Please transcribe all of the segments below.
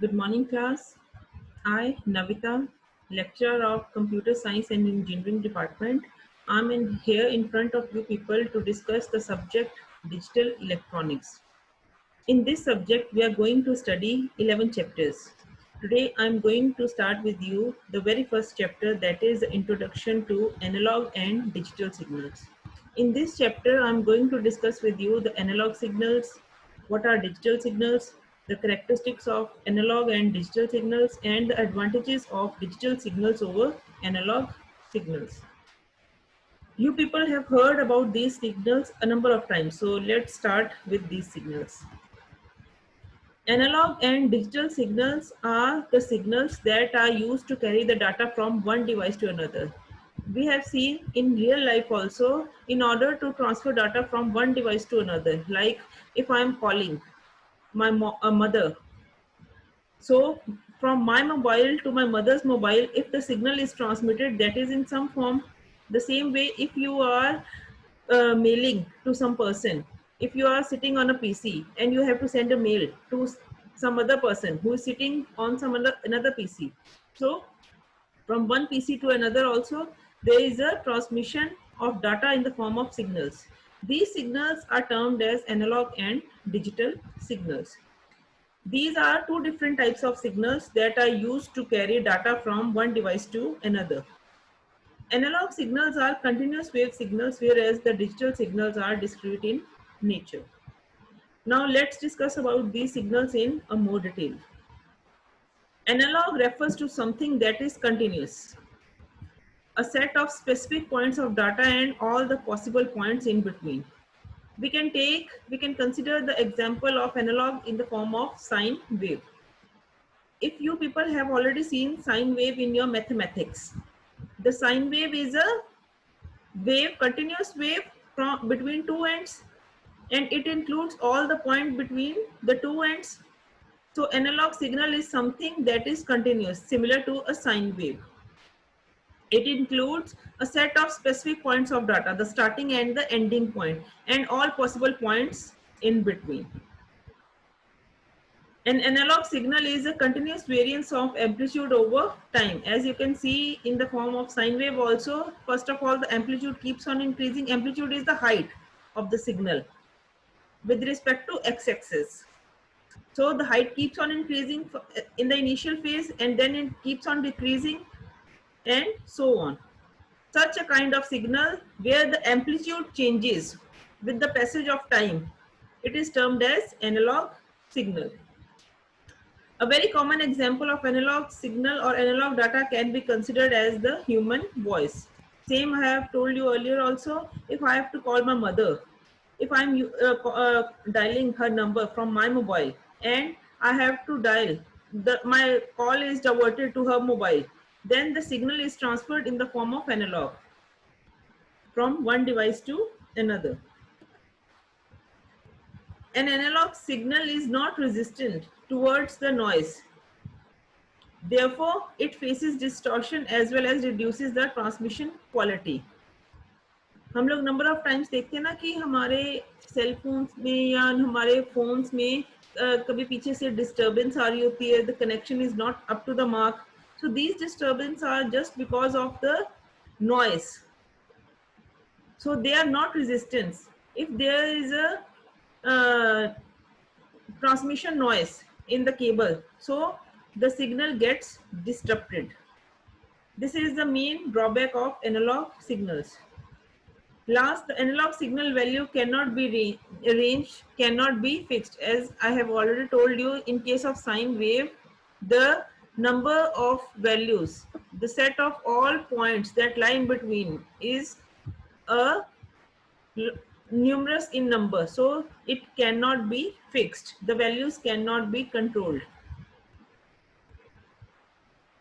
Good morning, class. I, Navita, lecturer of Computer Science and Engineering Department, I'm here in front of you people to discuss the subject Digital Electronics. In this subject, we are going to study 11 chapters. Today, I'm going to start with you the very first chapter, that is the Introduction to Analog and Digital Signals. In this chapter, I'm going to discuss with you the analog signals, what are digital signals, the characteristics of analog and digital signals, and the advantages of digital signals over analog signals. You people have heard about these signals a number of times, so let's start with these signals. Analog and digital signals are the signals that are used to carry the data from one device to another. We have seen in real life also, in order to transfer data from one device to another, like if I am calling my mother, so from my mobile to my mother's mobile, if the signal is transmitted, that is in some form. The same way, if you are mailing to some person, if you are sitting on a PC and you have to send a mail to some other person who is sitting on some another PC, so from one PC to another also, there is a transmission of data in the form of signals. These signals are termed as analog and digital signals. These are two different types of signals that are used to carry data from one device to another. Analog signals are continuous wave signals, whereas the digital signals are discrete in nature. Now let's discuss about these signals in a more detail. Analog refers to something that is continuous, a set of specific points of data and all the possible points in between. We can consider the example of analog in the form of sine wave. If you people have already seen sine wave in your mathematics, the sine wave is a wave, continuous wave from between two ends, and it includes all the point between the two ends. So analog signal is something that is continuous, similar to a sine wave. It includes a set of specific points of data, the starting and the ending point, and all possible points in between. An analog signal is a continuous variance of amplitude over time. As you can see in the form of sine wave also, first of all, the amplitude keeps on increasing. Amplitude is the height of the signal with respect to x-axis. So the height keeps on increasing in the initial phase, and then it keeps on decreasing and so on. Such a kind of signal where the amplitude changes with the passage of time, it is termed as analog signal. A very common example of analog signal or analog data can be considered as the human voice. Same I have told you earlier also, if I have to call my mother, if I'm dialing her number from my mobile and I have to dial, my call is diverted to her mobile, then the signal is transferred in the form of analog from one device to another. An analog signal is not resistant towards the noise. Therefore, it faces distortion as well as reduces the transmission quality. हम लोग number of times देखते हैं ना कि हमारे cell phones में या हमारे फोन्स में कभी पीछे से डिस्टर्बेंस आ रही होती है, the connection is not up to the mark. So these disturbance are just because of the noise. So they are not resistance. If there is a transmission noise in the cable, so the signal gets disrupted. This is the main drawback of analog signals. Last, the analog signal value cannot be arranged, cannot be fixed. As I have already told you, in case of sine wave, the number of values, the set of all points that lie in between is a numerous in number, so it cannot be fixed. The values cannot be controlled.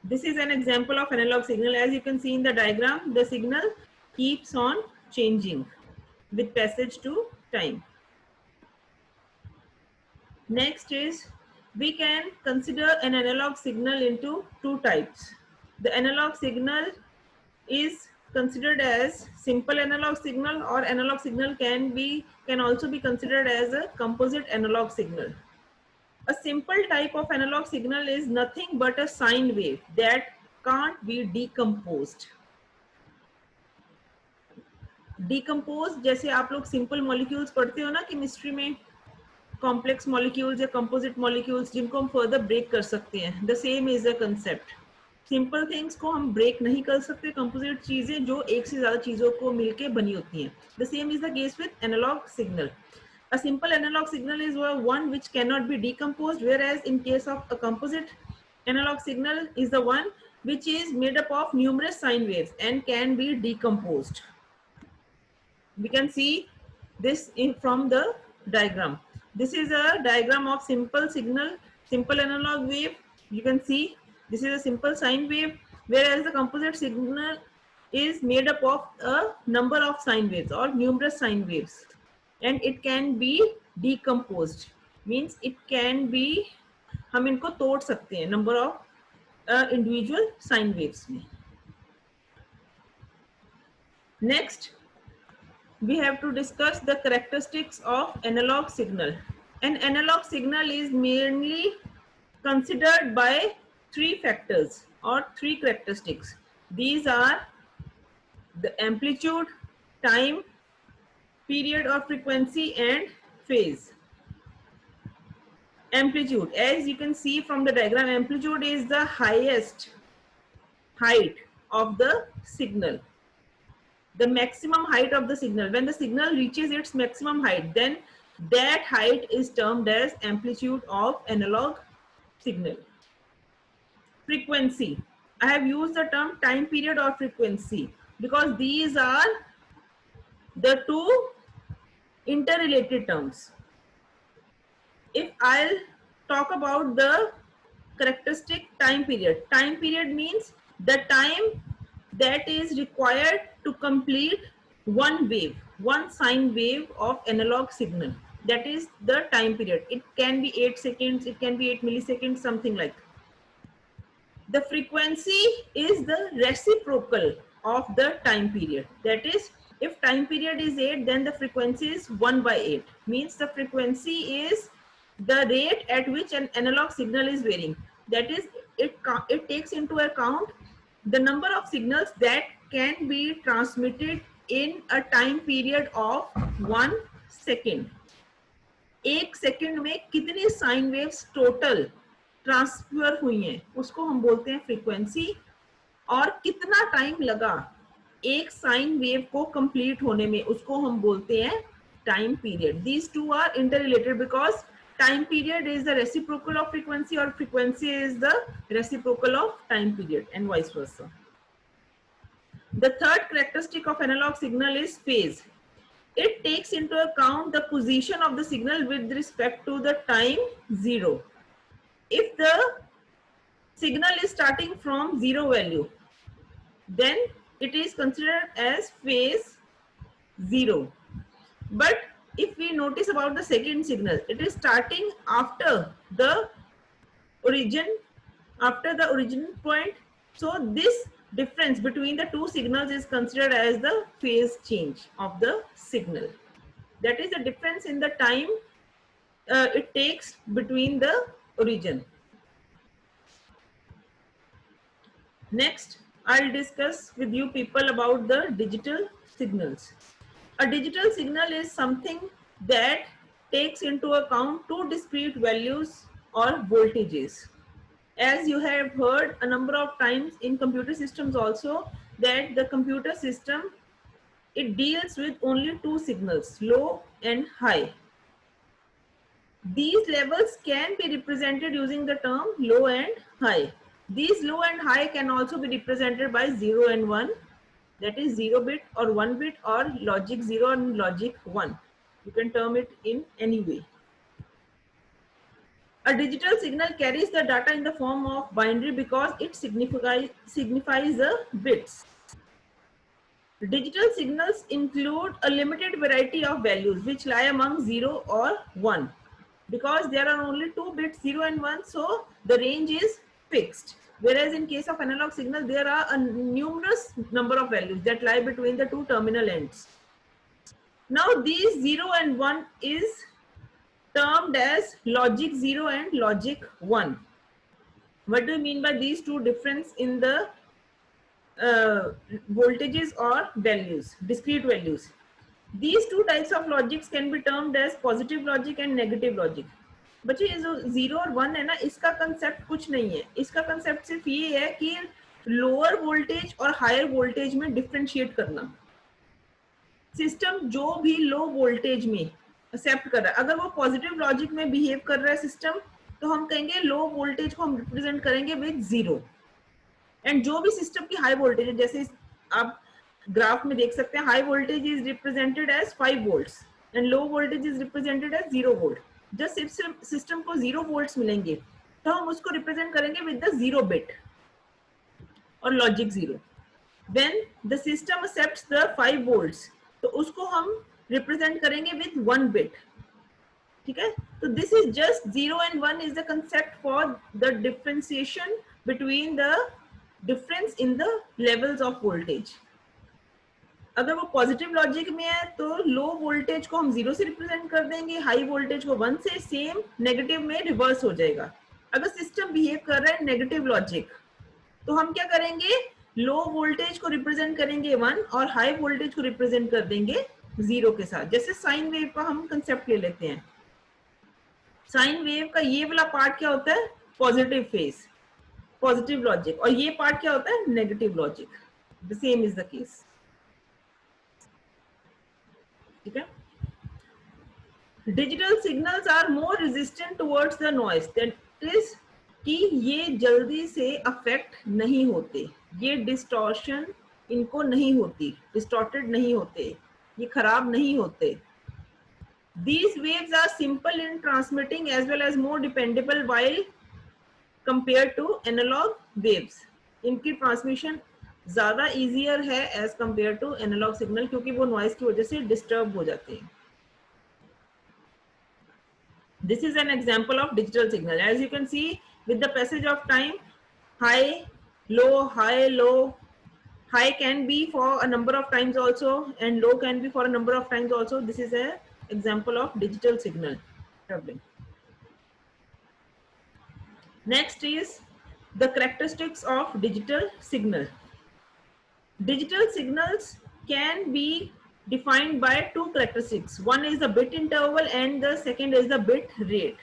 This is an example of analog signal. As you can see in the diagram, the signal keeps on changing with passage to time. Next is, we can consider an analog signal into two types. The analog signal is considered as simple analog signal, or analog signal can also be considered as a composite analog signal. A simple type of analog signal is nothing but a sine wave that can't be decomposed. Decompose जैसे आप लोग simple molecules पढ़ते हो ना chemistry में, complex molecules या composite molecules जिनको हम फर्दर ब्रेक कर सकते हैं, the same is the concept. Simple things को हम ब्रेक नहीं कर सकते, कंपोजिट चीजें जो एक से ज्यादा चीजों को मिलके बनी होती हैं. The same is the case with analog signal. A simple analog signal is one which cannot be decomposed, whereas in case of a composite analog signal is the one which is made up of numerous sine waves and can be decomposed. We can see this from the diagram. This is a diagram of simple signal, simple analog wave. You can see this is a simple sine wave, whereas the composite signal is made up of a number of sine waves or numerous sine waves, and it can be decomposed. Means it can be, हम इनको तोड़ सकते हैं number of individual sine waves में. Next, we have to discuss the characteristics of analog signal. An analog signal is mainly considered by three factors or three characteristics. These are the amplitude, time, period or frequency, and phase. Amplitude, as you can see from the diagram, amplitude is the highest height of the signal, the maximum height of the signal. When the signal reaches its maximum height, then that height is termed as amplitude of analog signal. Frequency, I have used the term time period or frequency because these are the two interrelated terms. If I'll talk about the characteristic time period means the time that is required to complete one wave, one sine wave of analog signal. That is the time period. It can be 8 seconds, it can be 8 milliseconds, something like that. The frequency is the reciprocal of the time period. That is, if time period is 8, then the frequency is 1 by 8. Means the frequency is the rate at which an analog signal is varying. That is, it takes into account the number of signals that can be transmitted in a time period of 1 second. एक second में कितनी sine waves total transfer हुई हैं उसको हम बोलते हैं frequency, और कितना टाइम लगा एक साइन वेव को कंप्लीट होने में उसको हम बोलते हैं time period. These two are interrelated because time period is the reciprocal of frequency or frequency is the reciprocal of time period and vice versa. The third characteristic of analog signal is phase. It takes into account the position of the signal with respect to the time 0. If the signal is starting from 0 value, then it is considered as phase 0. But if we notice about the second signal, it is starting after the origin point. So this difference between the two signals is considered as the phase change of the signal. That is the difference in the time it takes between the origin. Next, I'll discuss with you people about the digital signals. A digital signal is something that takes into account two discrete values or voltages. As you have heard a number of times in computer systems also, that the computer system, it deals with only two signals, low and high. These levels can be represented using the term low and high. These low and high can also be represented by 0 and 1. That is 0 bit or 1 bit or logic 0 and logic 1. You can term it in any way. A digital signal carries the data in the form of binary because it signifies the bits. Digital signals include a limited variety of values which lie among 0 or 1. Because there are only 2 bits, 0 and 1, so the range is fixed. Whereas in case of analog signal, there are a numerous number of values that lie between the two terminal ends. Now these 0 and 1 is termed as logic 0 and logic 1. What do you mean by these two difference in the voltages or values, discrete values? These two types of logics can be termed as positive logic and negative logic. बच्चे ये जो 0 और 1 है ना, इसका concept कुछ नहीं है. इसका कंसेप्ट सिर्फ ये है कि लोअर वोल्टेज और हायर वोल्टेज में डिफरेंशिएट करना. सिस्टम जो भी लो वोल्टेज में एक्सेप्ट कर रहा है, अगर वो पॉजिटिव लॉजिक में बिहेव कर रहा है सिस्टम, तो हम कहेंगे लो वोल्टेज को हम रिप्रेजेंट करेंगे विद 0. एंड जो भी सिस्टम की हाई वोल्टेज है, जैसे आप ग्राफ में देख सकते हैं, high voltage is represented as 5 volts and low voltage is represented as 0 volt. जब सिस्टम को 0 वोल्ट्स मिलेंगे तो हम उसको रिप्रेजेंट करेंगे विद द 0 बिट और logic 0. When the system accepts the 5 volts, तो उसको हम रिप्रेजेंट करेंगे विद 1 बिट. ठीक है, तो this is just 0 and 1 is the concept for the differentiation between the difference in the levels of voltage. अगर वो पॉजिटिव लॉजिक में है तो लो वोल्टेज को हम 0 से रिप्रेजेंट कर देंगे, हाई वोल्टेज को 1 से. सेम नेगेटिव में रिवर्स हो जाएगा. अगर सिस्टम बिहेव कर रहा है नेगेटिव लॉजिक, तो हम क्या करेंगे, लो वोल्टेज को रिप्रेजेंट करेंगे 1 और हाई वोल्टेज को रिप्रेजेंट कर देंगे 0 के साथ. जैसे साइन वेव का हम कंसेप्ट ले लेते हैं. साइन वेव का ये वाला पार्ट क्या होता है, पॉजिटिव फेज, पॉजिटिव लॉजिक, और ये पार्ट क्या होता है, negative logic. The same is the case. ठीक है. Digital signals are more resistant towards the noise, that is कि ये जल्दी से अफेक्ट नहीं होते, ये डिस्टॉर्शन इनको नहीं होती, डिस्टॉर्टेड नहीं होते, ये खराब नहीं होते. These waves are simple in transmitting as well as more dependable while compared to analog waves. इनकी ट्रांसमिशन ज्यादा इजियर है as compare to analog signal, क्योंकि वो नॉइज की वजह से डिस्टर्ब हो जाते हैं. This is an example of digital signal. As you can see, with the passage of time, high, low, high can be for a number of times also, and low can be for a number of times also. This is a example of digital signal traveling. Next is the characteristics of digital signal. Digital signals can be defined by two characteristics. One is the bit interval and the second is the bit rate.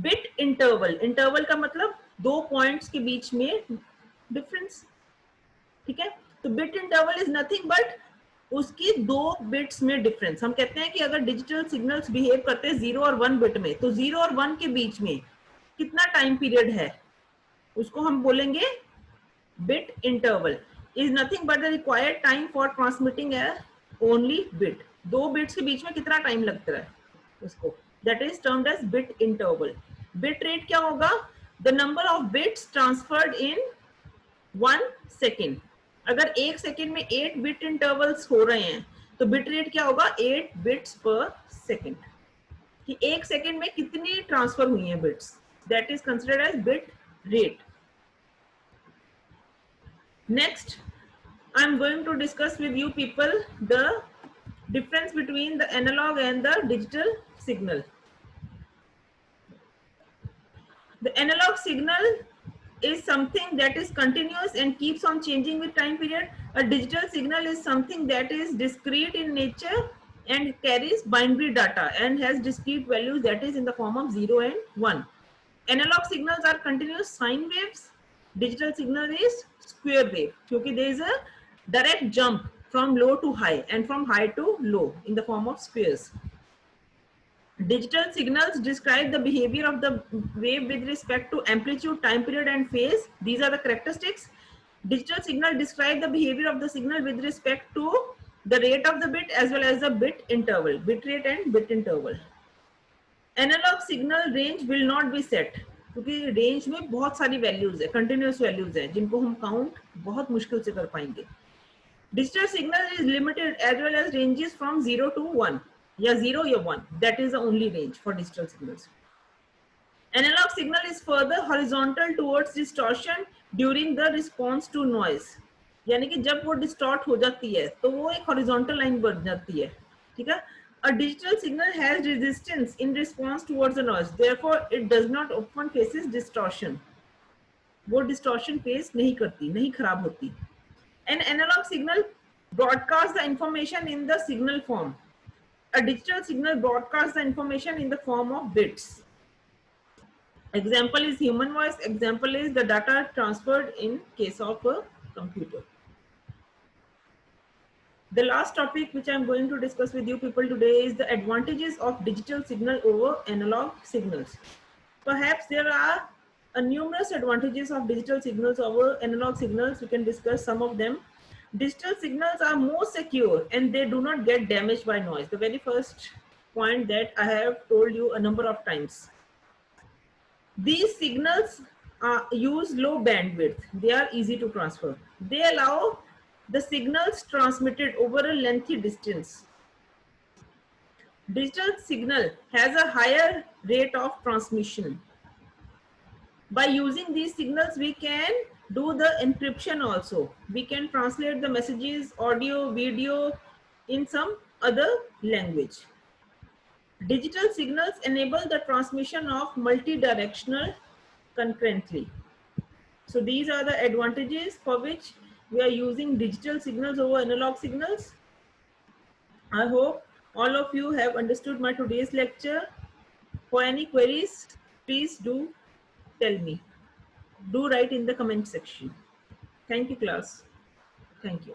Bit interval, interval का मतलब दो points के बीच में difference. ठीक है, तो bit interval is nothing but उसकी 2 बिट्स में डिफरेंस. हम कहते हैं कि अगर डिजिटल सिग्नल्स बिहेव करते हैं 0 और 1 बिट में, तो 0 और 1 के बीच में कितना टाइम पीरियड है, उसको हम बोलेंगे bit interval. Is nothing but the required time for transmitting only bit. 2 bits के बीच में कितना टाइम लगता है उसको, that is termed as bit interval. Bit rate क्या होगा, the number of bits transferred in 1 second. अगर 1 सेकेंड में 8 बिट इंटरवल्स हो रहे हैं, तो बिट रेट क्या होगा, 8 बिट्स पर सेकेंड. कि 1 सेकेंड में कितनी ट्रांसफर हुई है bits, that is considered as bit rate. Next, I am going to discuss with you people the difference between the analog and the digital signal. The analog signal is something that is continuous and keeps on changing with time period. A digital signal is something that is discrete in nature and carries binary data and has discrete values, that is in the form of 0 and 1. Analog signals are continuous sine waves. Digital signal is square wave, because there is a direct jump from low to high and from high to low in the form of squares. Digital signals describe the behavior of the wave with respect to amplitude, time period and phase. These are the characteristics. Digital signal describe the behavior of the signal with respect to the rate of the bit as well as the bit interval, bit rate and bit interval. Analog signal range will not be set, क्योंकि range में बहुत सारी values है, continuous values है, जिनको हम count बहुत मुश्किल से कर पाएंगे. Digital signal is limited as well as ranges from 0 to 1 या 0 या 1. That is the only range for digital signals. Analog signal is further horizontal towards distortion during the response to noise. यानी कि जब वो डिस्टॉर्ट हो जाती है तो वो एक हॉरिजॉन्टल लाइन बन जाती है. ठीक है, A digital signal has resistance in response towards the noise. Therefore, it does not often faces distortion. वो distortion face नहीं करती, नहीं खराब होती. An analog signal broadcasts the information in the signal form. A digital signal broadcasts the information in the form of bits. Example is human voice. Example is the data transferred in case of a computer. The last topic which I am going to discuss with you people today is the advantages of digital signal over analog signals. Perhaps there are numerous advantages of digital signals over analog signals. We can discuss some of them. Digital signals are more secure and they do not get damaged by noise. The very first point that I have told you a number of times. These signals use low bandwidth. They are easy to transfer. They allow the signals transmitted over a lengthy distance. Digital signal has a higher rate of transmission. By using these signals, we can do the encryption also. We can translate the messages, audio, video in some other language. Digital signals enable the transmission of multi-directional concurrently. So these are the advantages for which we are using digital signals over analog signals. I hope all of you have understood my today's lecture. For any queries, please do tell me. Do write in the comment section. Thank you, class. Thank you.